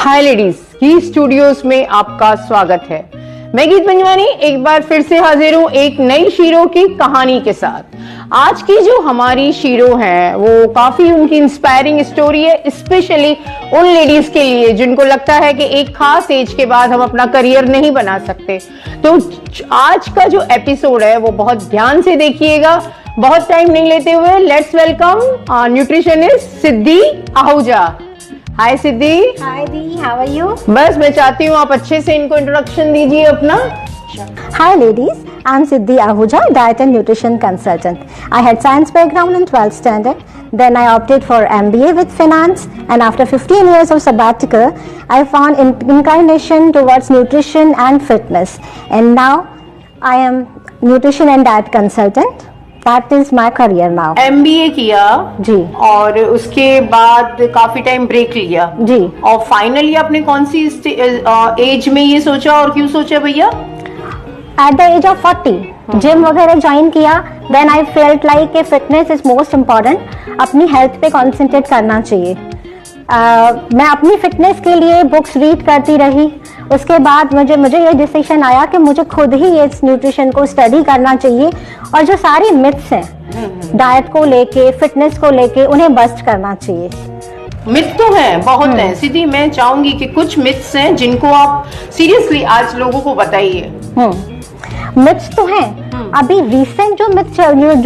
हाय ladies, ही studios में आपका स्वागत है। मैं गीत पंजवानी एक बार फिर से हाजिर हूँ एक नई शीरो की कहानी के साथ। आज की जो हमारी शीरो है वो काफी उनकी इंस्पायरिंग स्टोरी है, स्पेशली उन लेडीज के लिए जिनको लगता है कि एक खास एज के बाद हम अपना करियर नहीं बना सकते। तो आज का जो एपिसोड है वो बहुत ध्यान से देखिएगा। बहुत टाइम नहीं लेते हुए let's welcome nutritionist Siddhi Ahuja. Hi Siddhi. Hi दी, हाउ आर यू? बस मैं चाहती हूँ आप अच्छे से इनको इंट्रोडक्शन दीजिए अपना। Hi ladies, I'm Siddhi Ahuja, diet and nutrition consultant. I had science background in 12th standard. Then I opted for MBA with finance, and after 15 years of sabbatical, I found inclination towards nutrition and fitness. And now I am nutrition and diet consultant. That is my career now. MBA किया जी, और उसके बाद काफी time break लिया जी। और finally आपने कौन सी as में ये सोचा और क्यों सोचा भैया? At the age of 40, gym वगैरह ज्वाइन किया। Then I felt like कि फिटनेस इज मोस्ट इम्पॉर्टेंट, अपनी हेल्थ पे कॉन्सेंट्रेट करना चाहिए। मैं अपनी फिटनेस के लिए बुक्स रीड करती रही। उसके बाद मुझे ये डिसीजन आया कि मुझे खुद ही इस न्यूट्रिशन को स्टडी करना चाहिए और जो सारी मिथ्स हैं डाइट को लेके, फिटनेस को लेके, उन्हें बस्ट करना चाहिए। मिथ तो हैं, बहुत हैं सिद्धि। मैं चाहूंगी कि कुछ मिथ्स हैं जिनको आप सीरियसली आज लोगों को बताइए। मिथ्स तो हैं। अभी रिसेंट जो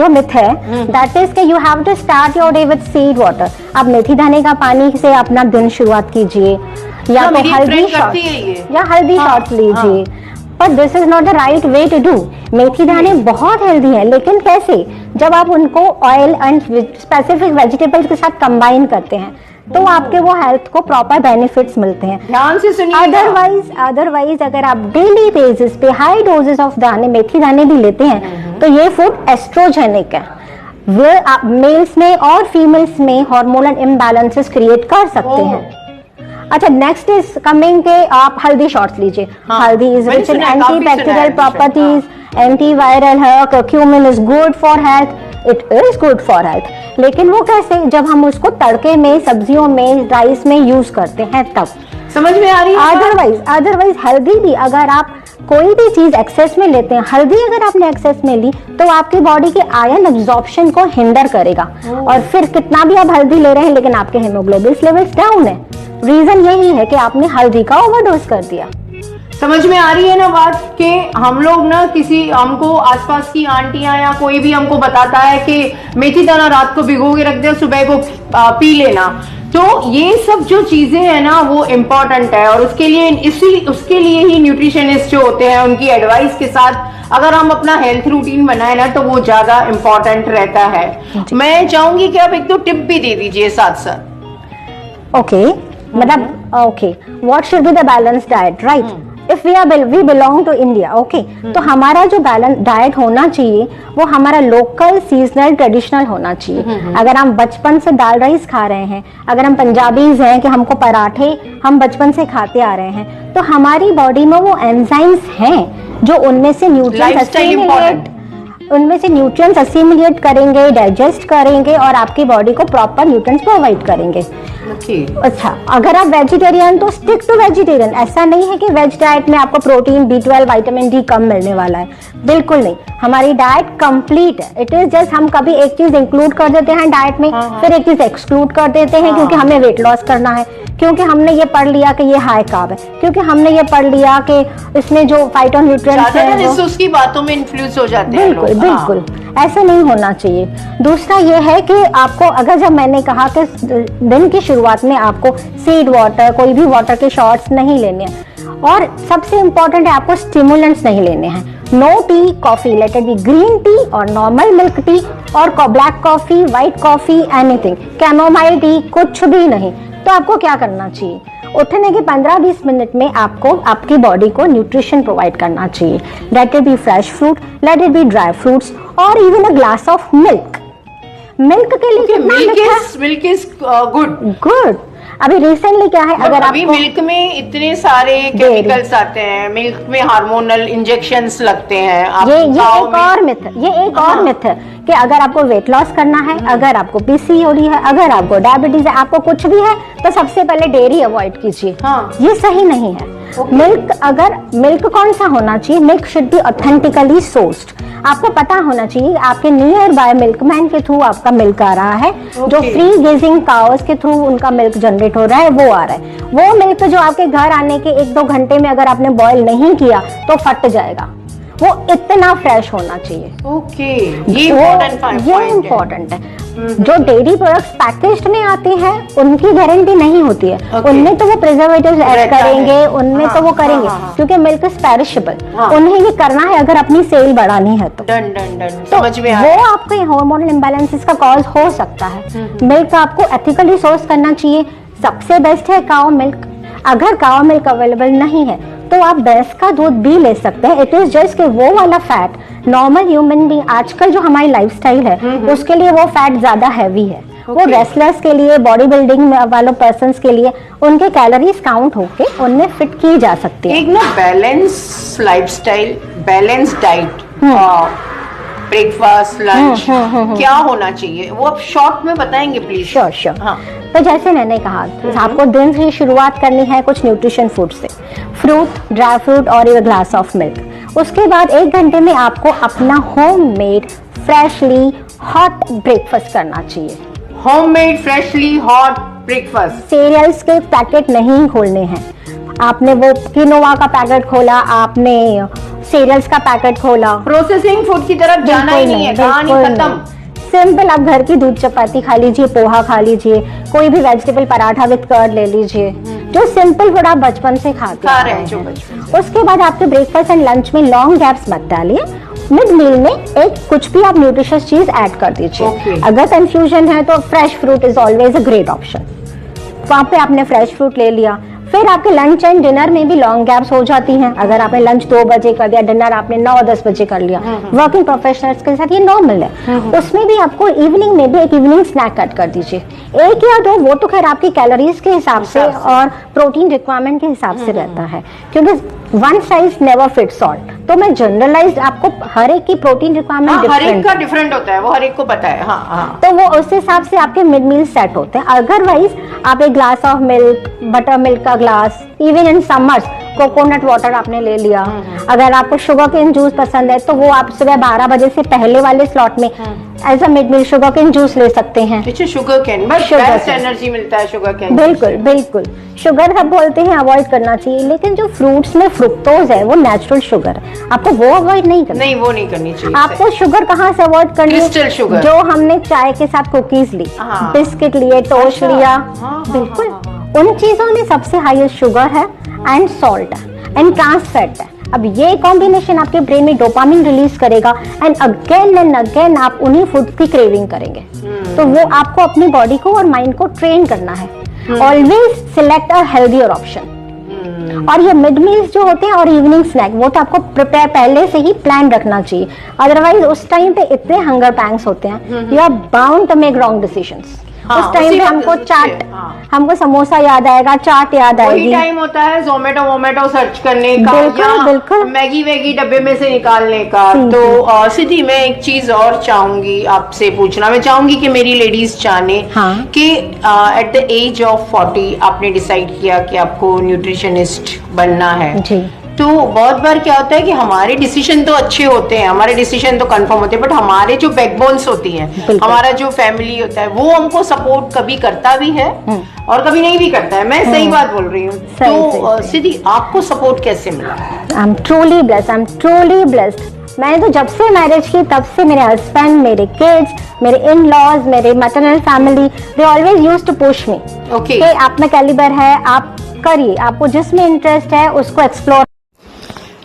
मिथ है दैट इज कि you have to start your day with seed water. आप मेथी दाने का पानी से अपना दिन शुरुआत कीजिए या तो हल्दी शॉट्स लीजिए, पर this is not the right way to do. मेथी दाने बहुत हेल्दी हैं, लेकिन कैसे? जब आप उनको ऑयल एंड स्पेसिफिक वेजिटेबल्स के साथ कंबाइन करते हैं तो आपके वो हेल्थ को प्रॉपर बेनिफिट्स मिलते हैं। ध्यान से सुनिए। अदरवाइज अगर आप डेली बेसिस पे हाई डोजेस ऑफ दाने, मेथी दाने भी लेते हैं तो ये फूड एस्ट्रोजेनिक है। वो मेल्स में और फीमेल्स में हार्मोनल इम्बैलेंसेस क्रिएट कर सकते हैं। अच्छा, नेक्स्ट इज कमिंग के आप हल्दी शॉट्स लीजिए। Haldi is rich in antibacterial properties, antiviral है, curcumin is good for health, it is good for health. लेकिन वो कैसे? जब हम उसको तड़के में, सब्जियों में, राइस में यूज करते हैं तब समझ में आ रही है। अदरवाइज हेल्दी भी अगर आप कोई भी चीज एक्सेस में लेते हैं, हल्दी अगर आपने एक्सेस में ली तो आपकी बॉडी के आयरन एब्जॉर्प्शन को हिंडर करेगा और फिर कितना भी आप हल्दी ले रहे हैं लेकिन आपके हीमोग्लोबिन लेवल्स डाउन है। रीजन यही है कि आपने हल्दी का ओवरडोज कर दिया। समझ में आ रही है ना बात? कि हम लोग ना हमको आसपास की आंटियां या कोई भी हमको बताता है कि मेथी दाना रात को भिगो के रख दे, सुबह को पी लेना। तो ये सब जो चीजें हैं ना वो इम्पोर्टेंट है और उसके लिए ही न्यूट्रिशनिस्ट जो होते हैं उनकी एडवाइस के साथ अगर हम अपना हेल्थ रूटीन बनाए ना तो वो ज्यादा इम्पोर्टेंट रहता है। मैं चाहूंगी कि आप एक दो टिप भी दे दीजिए साथ साथ। ओके, मतलब okay, what should be the balance diet, right? If we belong to India, okay, तो हमारा जो बैलेंस डाइट होना चाहिए वो हमारा लोकल, सीजनल, ट्रेडिशनल होना चाहिए। अगर हम बचपन से दाल राइस खा रहे हैं, अगर हम पंजाबीज हैं कि हमको पराठे हम बचपन से खाते आ रहे हैं, तो हमारी बॉडी में वो एंजाइम्स हैं जो उनमें से न्यूट्रिएंट्स असिमिलेट करेंगे, डाइजेस्ट करेंगे और आपकी बॉडी को प्रॉपर न्यूट्रिएंट्स प्रोवाइड करेंगे। अच्छा, अगर आप वेजिटेरियन तो स्टिक टू वेजिटेरियन। ऐसा नहीं है कि वेज डाइट में आपको प्रोटीन, B12, विटामिन डी कम मिलने वाला है, बिल्कुल नहीं। हमारी डाइट कंप्लीट है। इट इज जस्ट हम कभी एक चीज इंक्लूड कर देते हैं डाइट में, फिर एक चीज एक्सक्लूड कर देते हैं क्योंकि हमें वेट लॉस करना है, क्योंकि हमने ये पढ़ लिया कि ये हाई कार्ब है, क्योंकि हमने ये पढ़ लिया कि इसमें जो फाइटोन्यूट्रिएंट्स हैं उसकी बातों में इन्फ्लुएंस हो जाते हैं। बिल्कुल ऐसा नहीं होना चाहिए। दूसरा ये है कि आपको, अगर जब मैंने कहा कि दिन की शुरुआत में आपको सीड वाटर, कोई भी वाटर के शॉट्स नहीं लेने हैं और सबसे इंपॉर्टेंट है आपको स्टिमुलेंट्स नहीं लेने हैं। No tea, coffee, let it be green tea और नॉर्मल मिल्क टी और black coffee, white coffee, anything, chamomile tea, कुछ भी नहीं। तो आपको क्या करना चाहिए? उठने के 15-20 मिनट में आपको आपकी बॉडी को न्यूट्रिशन प्रोवाइड करना चाहिए। Let it be fresh fruit, let it be dry fruits और even a glass of milk. Milk के लिए मिल्क इज गुड। अभी रिसेंटली क्या है, अगर अभी मिल्क में इतने सारे केमिकल्स आते हैं, मिल्क में हार्मोनल इंजेक्शंस लगते हैं। ये एक और मिथ है कि अगर आपको वेट लॉस करना है, अगर आपको पीसीओडी है, अगर आपको डायबिटीज है, आपको कुछ भी है, तो सबसे पहले डेयरी अवॉइड कीजिए। ये सही नहीं है। मिल्क कौन सा होना चाहिए? Milk should be authentically sourced. आपको पता होना चाहिए आपके नियर बाय मिल्कमैन के थ्रू आपका मिल्क आ रहा है, जो फ्री गेजिंग काउस के थ्रू उनका मिल्क जनरेट हो रहा है, वो आ रहा है। वो मिल्क जो आपके घर आने के 1-2 घंटे में अगर आपने बॉयल नहीं किया तो फट जाएगा, वो इतना फ्रेश होना चाहिए। ये इम्पोर्टेंट है। जो डेयरी प्रोडक्ट्स पैकेज्ड में आते हैं उनकी गारंटी नहीं होती है। उनमें तो वो प्रिजर्वेटिव्स ऐड करेंगे, उनमें तो वो करेंगे, क्योंकि मिल्क इज पेरिशेबल। उन्हें ये करना है अगर अपनी सेल बढ़ानी है तो। समझ में वो आपके हार्मोनल इम्बैलेंसेस का कॉज हो सकता है। मिल्क आपको एथिकली सोर्स करना चाहिए। सबसे बेस्ट है काऊ मिल्क। अगर काऊ मिल्क अवेलेबल नहीं है तो आप भैंस का दूध भी ले सकते हैं। इट इज जस्ट कि वो वाला फैट नॉर्मल ह्यूमन बीइंग, आजकल जो हमारी लाइफस्टाइल है उसके लिए वो फैट ज्यादा हैवी है। वो रेसलर्स के लिए, बॉडी बिल्डिंग वालों पर्संस के लिए उनके कैलोरीज काउंट होके उनमें फिट की जा सकती है। एक ना balance lifestyle, balance diet, breakfast, lunch क्या होना चाहिए वो आप शॉर्ट में बताएंगे प्लीज? श्योर। तो जैसे मैंने कहा आपको दिन की शुरुआत करनी है कुछ न्यूट्रिशन फूड से, फ्रूट, ड्राई फ्रूट और एक ग्लास ऑफ मिल्क। उसके बाद 1 घंटे में आपको अपना होममेड फ्रेशली हॉट ब्रेकफास्ट करना चाहिए। Homemade freshly hot breakfast. Cereals के पैकेट नहीं खोलने हैं। आपने वो किनोवा का पैकेट खोला, आपने सीरियल्स का पैकेट खोला, प्रोसेसिंग फूड की तरफ जाना ही नहीं है, कहानी खत्म। सिंपल आप घर की दूध चपाती खा लीजिए, पोहा खा लीजिए, कोई भी वेजिटेबल पराठा विद कर्ड ले लीजिए, जो सिंपल फूड आप बचपन से खाते हैं जो बचपन। उसके बाद आपके ब्रेकफास्ट एंड लंच में लॉन्ग गैप्स मत डालिए। मिड मील में एक कुछ भी आप न्यूट्रिशियस चीज ऐड कर दीजिए। अगर कंफ्यूजन है तो fresh fruit is always a great option. वहां पे आपने फ्रेश फ्रूट ले लिया। फिर आपके लंच एंड डिनर में भी लॉन्ग गैप्स हो जाती हैं। अगर आपने लंच 2 बजे कर दिया, डिनर आपने 9-10 बजे कर लिया, वर्किंग प्रोफेशनल्स के साथ ये नॉर्मल है। उसमें भी आपको इवनिंग में भी एक इवनिंग स्नैक कट कर दीजिए, 1 या 2। वो तो खैर आपकी कैलोरीज के हिसाब से और प्रोटीन रिक्वायरमेंट के हिसाब से रहता है, क्योंकि one size never fits all. तो मैं जनरलाइज आपको हर एक की प्रोटीन रिक्वायरमेंट हर एक का डिफरेंट होता है, वो हर एक को पता है। तो वो उस हिसाब से आपके मिड मील सेट होते हैं। अदरवाइज आप एक glass of milk, buttermilk का glass, even in summers coconut water आपने ले लिया। अगर आपको शुगर केन जूस पसंद है तो वो आप सुबह 12 बजे से पहले वाले स्लॉट में as a mid meal sugarcane juice ले सकते हैं। शुगर केन बेस्ट एनर्जी मिलता है शुगर केन। बिल्कुल। शुगर सब बोलते हैं अवॉइड करना चाहिए, लेकिन जो फ्रूट्स में फ्रुक्टोज है वो नेचुरल शुगर है, आपको वो अवॉइड नहीं करना। नहीं, वो नहीं करनी चाहिए। आपको शुगर कहाँ से अवॉइड करनी है? क्रिस्टल शुगर, जो हमने चाय के साथ कुकीज ली, बिस्किट लिए, टोस्ट लिया, बिल्कुल उन चीजों में सबसे हाईएस्ट शुगर है एंड सॉल्ट है एंड ट्रांस फैट है। अब ये कॉम्बिनेशन आपके ब्रेन में डोपामिन रिलीज करेगा एंड अगेन आप उन्हीं फूड की क्रेविंग करेंगे। तो वो आपको अपनी बॉडी को और माइंड को ट्रेन करना है। Always select a healthier option. और ये मिड मील्स जो होते हैं और इवनिंग स्नैक, वो तो आपको प्रिपेयर पहले से ही प्लान रखना चाहिए। अदरवाइज उस टाइम पे इतने हंगर पैंग्स होते हैं, you are bound to make wrong decisions. उस टाइम पे हमको चाट, हमको समोसा याद आएगा, चाट याद आएगी। टाइम होता है जोमेटो सर्च करने का, बिल्कुल मैगी डब्बे में से निकालने का। तो सिद्धि, मैं एक चीज और चाहूंगी आपसे पूछना, मैं चाहूंगी कि मेरी लेडीज जाने कि एट द एज ऑफ 40 आपने डिसाइड किया कि आपको न्यूट्रिशनिस्ट बनना है जी। तो बहुत बार क्या होता है कि हमारे डिसीजन तो अच्छे होते हैं, हमारे डिसीजन तो कंफर्म होते हैं, बट हमारे जो बैकबोन्स होती हैं, हमारा जो फैमिली होता है, वो हमको सपोर्ट कभी करता भी है और कभी नहीं भी करता है। मैं सही बात बोल रही हूँ? तो सिद्धि, आपको सपोर्ट कैसे मिला? I am truly blessed. मैंने तो जब से मैरिज की तब से मेरे हस्बैंड, मेरे किड्स, मेरे इन लॉज, मेरे maternal family, they always used to push me कि आप में कैलिबर है, आप करिए, आपको जिसमें इंटरेस्ट है उसको एक्सप्लोर।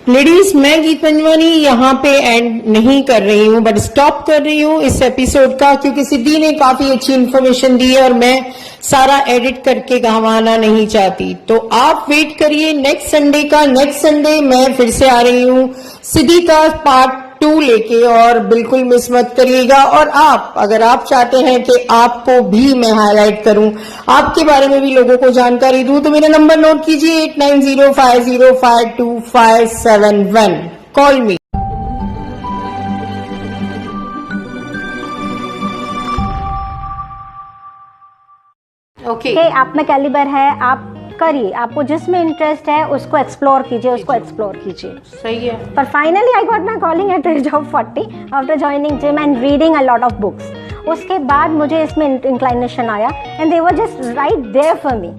लेडीज, मैं गीत पंजवानी यहाँ पे एंड नहीं कर रही हूँ, बट स्टॉप कर रही हूँ इस एपिसोड का, क्योंकि सिद्धि ने काफी अच्छी इन्फॉर्मेशन दी है और मैं सारा एडिट करके गंवाना नहीं चाहती। तो आप वेट करिए नेक्स्ट संडे का। नेक्स्ट संडे मैं फिर से आ रही हूँ सिद्धि का पार्ट 2 लेके, और बिल्कुल मिस मत करिएगा। और आप, अगर आप चाहते हैं कि आपको भी मैं हाईलाइट करूं, आपके बारे में भी लोगों को जानकारी दूं, तो मेरा नंबर नोट कीजिए 8905052571। कॉल मी। Okay. कि आप में कैलिबर है, आप करिए, आपको जिसमें इंटरेस्ट है उसको एक्सप्लोर कीजिए, उसको एक्सप्लोर कीजिए। सही है। पर finally I got my calling at the age of 40 after joining gym and reading a lot of books. उसके बाद मुझे इसमें इंक्लाइनेशन आया and they were just right there for me.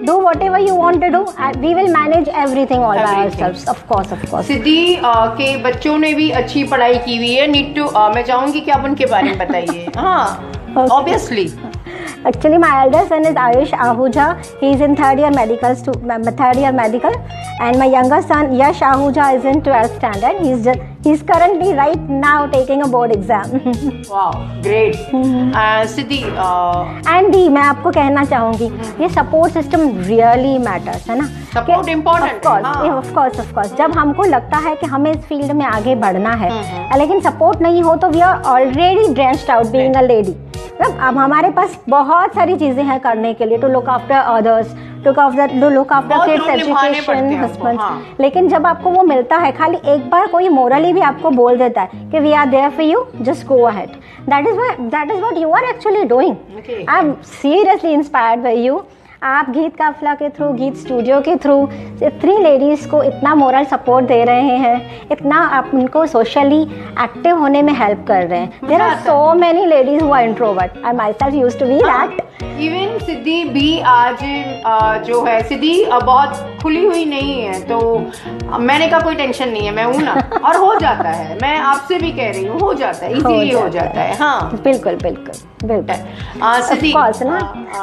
Do whatever you want to do. We will manage everything all by ourselves. Of course, of course. सिद्धि के बच्चों ने भी अच्छी पढ़ाई की हुई है। नीड टू मैं चाहूंगी कि आप उनके बारे में बताइए। हाँ, obviously. Actually, my elder son is Ayush Ahuja. He is in third year medical, and my younger son Yash Ahuja is in 12th standard. He's currently right now taking a board exam. Wow, great. Siddhi and मैं आपको कहना चाहूँगी, ये support system really matters, है ना? Support important. Of course जब हमको लगता है कि हमें इस फील्ड में आगे बढ़ना है, लेकिन सपोर्ट नहीं हो तो we are already drenched out being a lady. अब हमारे पास बहुत सारी चीजें हैं करने के लिए, to look after others, to look after kids education, husband. लेकिन जब आपको वो मिलता है, खाली एक बार कोई मोरली भी आपको बोल देता है कि we are there for you, just go ahead, that is what you are actually doing. I am seriously inspired by you. आप गीत काफिला के थ्रू, गीत स्टूडियो के थ्रू इतनी लेडीज़ को इतना मोरल सपोर्ट दे रहे हैं, इतना आप उनको सोशली एक्टिव होने में हेल्प कर रहे हैं। There are so many ladies who are introvert. I myself used to be that. Even Siddhi भी आज जो है, सिद्धि बहुत खुली हुई नहीं है, तो मैंने कहा कोई टेंशन नहीं है, मैं हूँ ना, और हो जाता है। मैं आपसे भी कह रही हूँ, हो जाता है, इजीली हो जाता है। हाँ, बिल्कुल बिल्कुल बिल्कुल। सिद्धि, ऑफ कोर्स ना,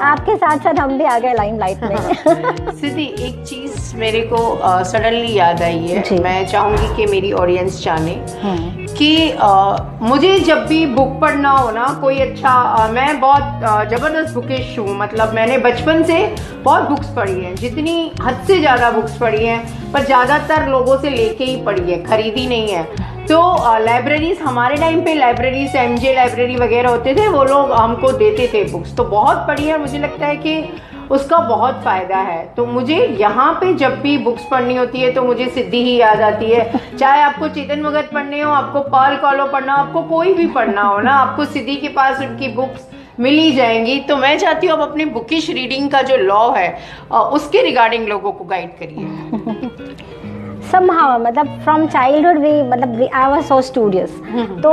आपके साथ साथ हम भी आ गए लाइमलाइट में। सिद्धि, एक चीज मेरे को सडनली याद आई है, मैं चाहूंगी कि मेरी ऑडियंस जाने कि मुझे जब भी बुक पढ़ना हो ना, कोई अच्छा, मैं बहुत जबरदस्त बुकिश हूँ। मतलब मैंने बचपन से बहुत बुक्स पढ़ी हैं, जितनी हद से ज़्यादा बुक्स पढ़ी हैं, पर ज़्यादातर लोगों से लेके ही पढ़ी है, खरीदी नहीं है। तो लाइब्रेरीज, हमारे टाइम पे लाइब्रेरीज, एमजे लाइब्रेरी वगैरह होते थे, वो लोग हमको देते थे बुक्स, तो बहुत पढ़ी है। मुझे लगता है कि उसका बहुत फ़ायदा है। तो मुझे यहाँ पे जब भी बुक्स पढ़नी होती है तो मुझे सिद्धि ही याद आती है। चाहे आपको चेतन भगत पढ़ने हो, आपको पर्ल कॉलो पढ़ना हो, आपको कोई भी पढ़ना हो ना, आपको सिद्धि के पास उनकी बुक्स मिल ही जाएंगी। तो मैं चाहती हूँ आप अपनी बुकिश रीडिंग का जो लॉ है उसके रिगार्डिंग लोगों को गाइड करिए। somehow, मतलब from childhood we, मतलब I was so studious, तो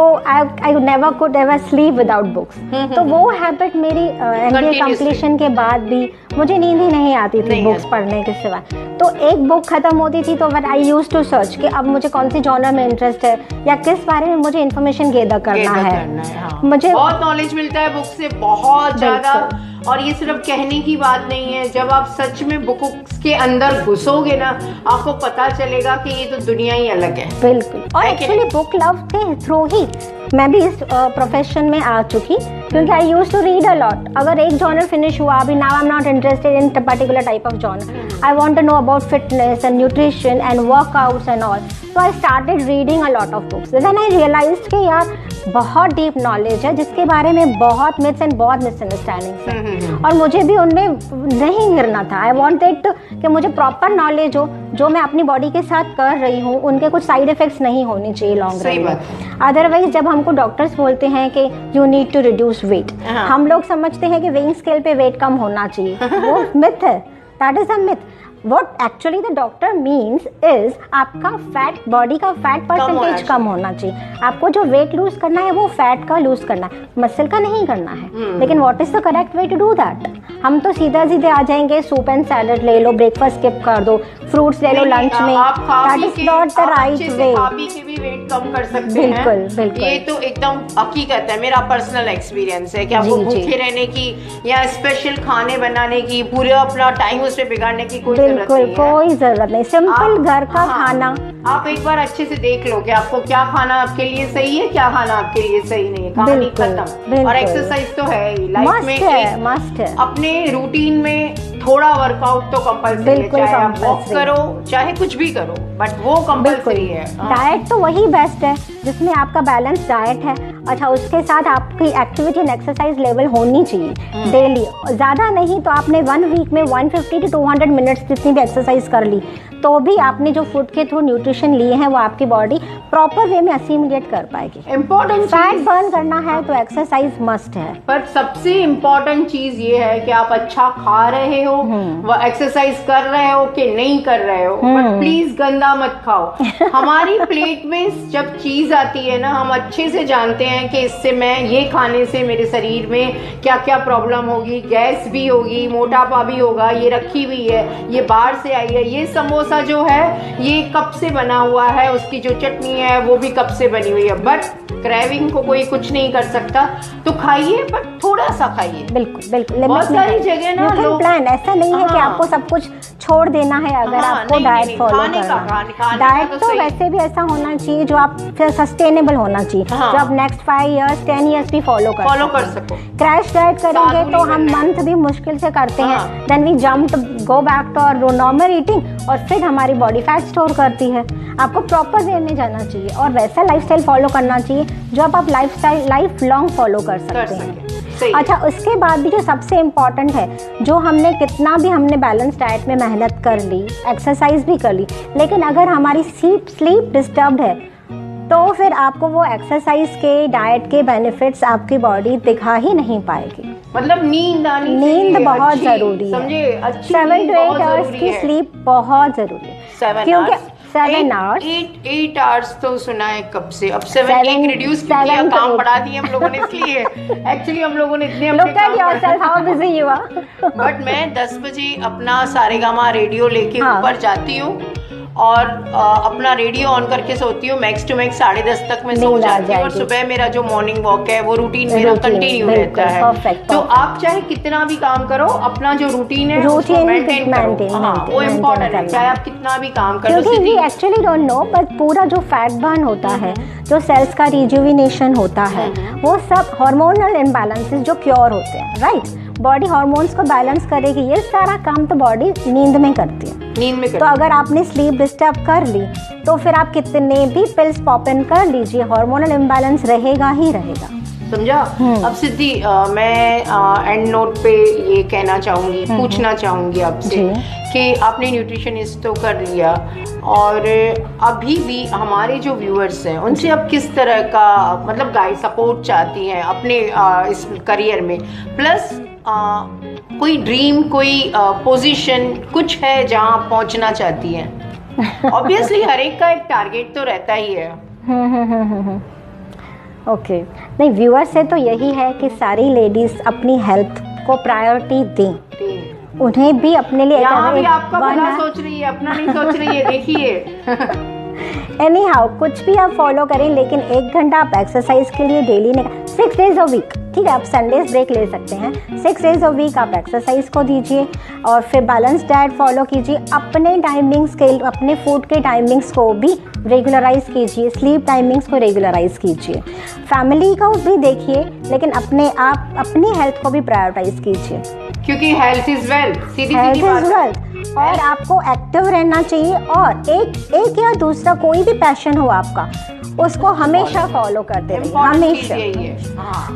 I never could ever sleep without books। तो वो हैबिट मेरी MBA कंप्लीशन के बाद भी मुझे नींद ही नहीं आती थी बुक्स पढ़ने के सिवा। तो एक बुक खत्म होती थी तो आई यूज्ड टू सर्च कि अब मुझे कौन सी जॉनर में इंटरेस्ट है या किस बारे में मुझे इन्फॉर्मेशन गेदर करना है। मुझे बहुत नॉलेज मिलता है बुक से, बहुत ज्यादा। और ये सिर्फ कहने की बात नहीं है, जब आप सच में बुक्स के अंदर घुसोगे ना, आपको पता चलेगा कि ये तो दुनिया ही अलग है। बिल्कुल। और एक्चुअली बुक लव के थ्रू ही मैं भी इस प्रोफेशन में आ चुकी, क्योंकि I used to read a lot. अगर एक जॉनर फिनिश हुआ, अभी now I am not interested in particular type of genre, I want to know about fitness and nutrition and workouts and all, तो I started reading a lot of books. Then I realized कि यार बहुत deep knowledge है जिसके बारे में बहुत myths and बहुत मिसअंडरस्टैंडिंग्स हैं, और मुझे भी उनमें नहीं गिरना था। आई वांटेड कि मुझे प्रॉपर नॉलेज हो, जो मैं अपनी बॉडी के साथ कर रही हूँ उनके कुछ साइड इफेक्ट्स नहीं होने चाहिए लॉन्ग रन में। अदरवाइज जब हमको डॉक्टर्स बोलते हैं कि you need to reduce weight, हम लोग समझते हैं कि वेइंग स्केल पे वेट कम होना चाहिए, वो मिथ है, that is a myth. What actually the doctor means is आपका फैट, बॉडी का फैट परसेंटेज कम होना चाहिए। आपको जो वेट लूज करना है वो फैट का लूज करना है, मसल का नहीं करना है। लेकिन what is the correct way to do that? हम तो सीधा सीधे आ जाएंगे, सूप एंड सैलड ले लो, ब्रेकफास्ट स्किप कर दो, फ्रूट्स ले लो लंच में, that is not the right way. खा-पी के भी वेट कम कर सकते हैं। बिल्कुल बिल्कुल, ये तो एकदम हकीकत है, मेरा पर्सनल एक्सपीरियंस है कि आपको भूखे रहने की या स्पेशल खाने बनाने की, पूरे अपना टाइम उस पे बिगाड़ने की कोई कोई जरूरत नहीं। सिंपल घर का खाना आप एक बार अच्छे से देख लो कि आपको क्या खाना आपके लिए सही है, क्या खाना आपके लिए सही नहीं है, कहानी खत्म। और एक्सरसाइज तो है ही लाइफ में, मस्ट है। अपने रूटीन में थोड़ा वर्कआउट तो कंपल्सरी है, चाहे आप वॉक करो चाहे कुछ भी करो, बट वो कंपल्सरी है। डाइट तो वही बेस्ट है जिसमें आपका बैलेंस डाइट है। अच्छा, उसके साथ आपकी एक्टिविटी एंड एक्सरसाइज लेवल होनी चाहिए डेली, ज़्यादा नहीं तो आपने 1 वीक में 150 to 200 मिनट्स जितनी भी एक्सरसाइज कर ली, तो भी आपने जो फूड के थ्रू न्यूट्रिशन लिए हैं वो आपकी बॉडी प्रॉपर वे में असिमिलेट कर पाएगी। इम्पोर्टेंट फैट बर्न करना है तो एक्सरसाइज मस्ट है। पर सबसे इम्पोर्टेंट चीज ये है कि आप अच्छा खा रहे हो, वो एक्सरसाइज कर रहे हो कि नहीं कर रहे हो, बट प्लीज गंदा मत खाओ। हमारी प्लेट में जब चीज आती है ना, हम अच्छे से जानते हैं कि इससे मैं ये खाने से मेरे शरीर में क्या क्या प्रॉब्लम होगी, गैस भी होगी, मोटापा भी होगा, ये रखी हुई है, ये बाहर से आई है, ये समोसा जो है ये कब से बना हुआ है, उसकी जो चटनी है वो भी कब से बनी हुई है। बट क्रेविंग को कोई कुछ नहीं कर सकता, तो खाइए बट थोड़ा सा खाइए। बिल्कुल बिल्कुल। बहुत सारी जगह ना लोग प्लान ऐसा नहीं है कि आपको सब कुछ छोड़ देना है अगर आपको डाइट फॉलो करना। डाइट तो वैसे भी ऐसा होना चाहिए जो आप सस्टेनेबल होना चाहिए, जो आप नेक्स्ट 5 इयर्स 10 इयर्स भी फॉलो कर सको। क्रैश डाइट करेंगे तो हम मंथ भी मुश्किल से करते हैं, then we jump go back to our normal eating और फिर हमारी बॉडी फैट स्टोर करती है। आपको प्रॉपर वे में जाना चाहिए और वैसा लाइफस्टाइल फॉलो करना चाहिए जो आप लाइफस्टाइल लाइफ लॉन्ग फॉलो कर सकते हैं। अच्छा, उसके बाद भी जो सबसे इम्पोर्टेंट है, जो हमने कितना भी हमने बैलेंस डाइट में मेहनत कर ली, एक्सरसाइज भी कर ली, लेकिन अगर हमारी स्लीप डिस्टर्ब्ड है तो फिर आपको वो एक्सरसाइज के डाइट के बेनिफिट्स आपकी बॉडी दिखा ही नहीं पाएगी। मतलब नींद बहुत जरूरी है, समझे? 7 to 8 आवर्स की स्लीप बहुत जरूरी है, क्योंकि 7 आवर्स 8 आवर्स तो सुना है कब से, अब 7 एक रिड्यूस किया, काम बढ़ा दिए हम लोगों ने, इसलिए एक्चुअली हम लोगों ने इतने Look at yourself, how busy you are. But मैं 10 बजे अपना सारेगामा रेडियो लेके ऊपर जाती हूँ और अपना रेडियो ऑन करके सोती हूँ। मैक्स टू मैक्स 10:30 तक मैं सो जाती हूँ और सुबह मेरा जो मॉर्निंग वॉक है वो रूटीन मेरा कंटिन्यू रहता है। तो आप चाहे कितना भी काम करो, अपना जो रूटीन है उसको मेंटेन करो। हाँ, वो इम्पोर्टेंट है, चाहे आप कितना भी काम करो। क्योंकि we actually don't know, but पूरा जो फैट बर्न होता है, जो सेल्स का रिजुविनेशन होता है, वो सब हार्मोनल इम्बैलेंसेस जो क्योर होते हैं, राइट? बॉडी हार्मोन्स को बैलेंस करेगी, ये सारा काम तो बॉडी नींद में करती है। तो अगर आपने स्लीप डिस्टर्ब कर ली तो फिर आप कितने भी पिल्स पॉप इन कर लीजिए, हार्मोनल इम्बैलेंस रहेगा ही रहेगा। समझा? अब सिद्धि, मैं एंड नोट पे ये कहना चाहूंगी, पूछना चाहूंगी आपसे कि आपने न्यूट्रिशनिस्ट तो कर लिया और अभी भी हमारे जो व्यूअर्स हैं उनसे आप किस तरह का मतलब गाइड सपोर्ट चाहती हैं अपने इस करियर में, प्लस कोई ड्रीम, कोई पोजीशन कुछ है जहां आप पहुंचना चाहती हैं? ऑब्वियसली हर एक का एक टारगेट तो रहता ही है। ओके, नहीं, व्यूअर से तो यही है कि सारी लेडीज अपनी हेल्थ को प्रायोरिटी दें, उन्हें भी अपने लिए यहाँ भी आपका भला सोच रही है, अपना नहीं सोच रही है, देखिए। एनी हाउ कुछ भी आप फॉलो करें, लेकिन 1 घंटा आप एक्सरसाइज के लिए डेली नहीं, 6 days a week, ठीक है, आप संडेज ब्रेक ले सकते हैं, 6 days a week आप एक्सरसाइज को दीजिए और फिर बैलेंस डाइट फॉलो कीजिए, अपने टाइमिंग्स के, अपने फूड के टाइमिंग्स को भी रेगुलराइज कीजिए, स्लीप टाइमिंग्स को रेगुलराइज कीजिए, फैमिली को भी देखिए, लेकिन अपनी हेल्थ को भी प्रायोरिटाइज कीजिए, क्योंकि health is wealth, Sidhi health is wealth. और आपको एक्टिव रहना चाहिए और एक या दूसरा कोई भी पैशन हो आपका, उसको हमेशा फॉलो करते रहिए, हमेशा।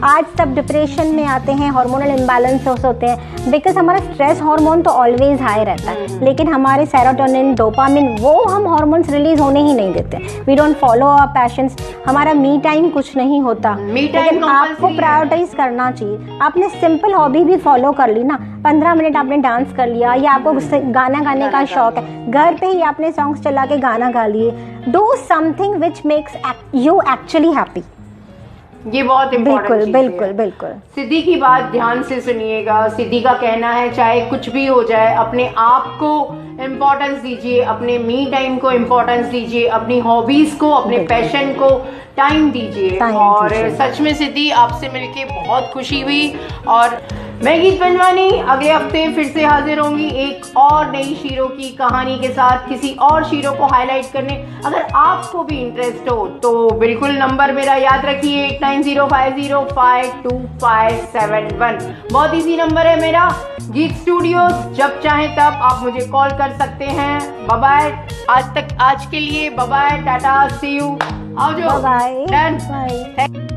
आज सब डिप्रेशन में आते हैं, हार्मोनल इम्बैलेंसेस होते हैं, बिकॉज हमारा स्ट्रेस हार्मोन तो ऑलवेज हाई रहता है, लेकिन हमारे सेरोटोनिन, डोपामिन, वो हम हार्मोन्स रिलीज होने ही नहीं देते। We don't follow our passions, हमारा मी टाइम कुछ नहीं होता, लेकिन आपको प्रायोरिटाइज करना चाहिए। आपने सिंपल हॉबी भी फॉलो कर ली ना, 15 मिनट आपने डांस कर लिया, या आपको गाना गाने का शौक है, घर पे ही आपने सॉन्ग्स चला के गाना गा लिए, do something which makes you actually happy. ये बहुत इम्पोर्टेंट चीज़ बिल्कुल है। बिल्कुल। सिद्धि की बात ध्यान से सुनिएगा। सिद्धि का कहना है चाहे कुछ भी हो जाए, अपने आप को इम्पोर्टेंस दीजिए, अपने मी टाइम को इम्पोर्टेंस दीजिए, अपनी हॉबीज को, अपने पैशन को टाइम दीजिए। और सच में सिद्धि, आपसे मिलके बहुत खुशी हुई और मैं गीत पंजवानी अगले हफ्ते फिर से हाजिर होंगी एक और नई शीरो की कहानी के साथ, किसी और शीरो को हाईलाइट करने। अगर आपको भी इंटरेस्ट हो तो बिल्कुल नंबर मेरा याद रखिए, 8905052571। बहुत इजी नंबर है मेरा। गीत स्टूडियो, जब चाहे तब आप मुझे कॉल कर सकते हैं। बाय बाय, आज के लिए bye bye, tata, see you, आओ जो, बाय डन। बाय।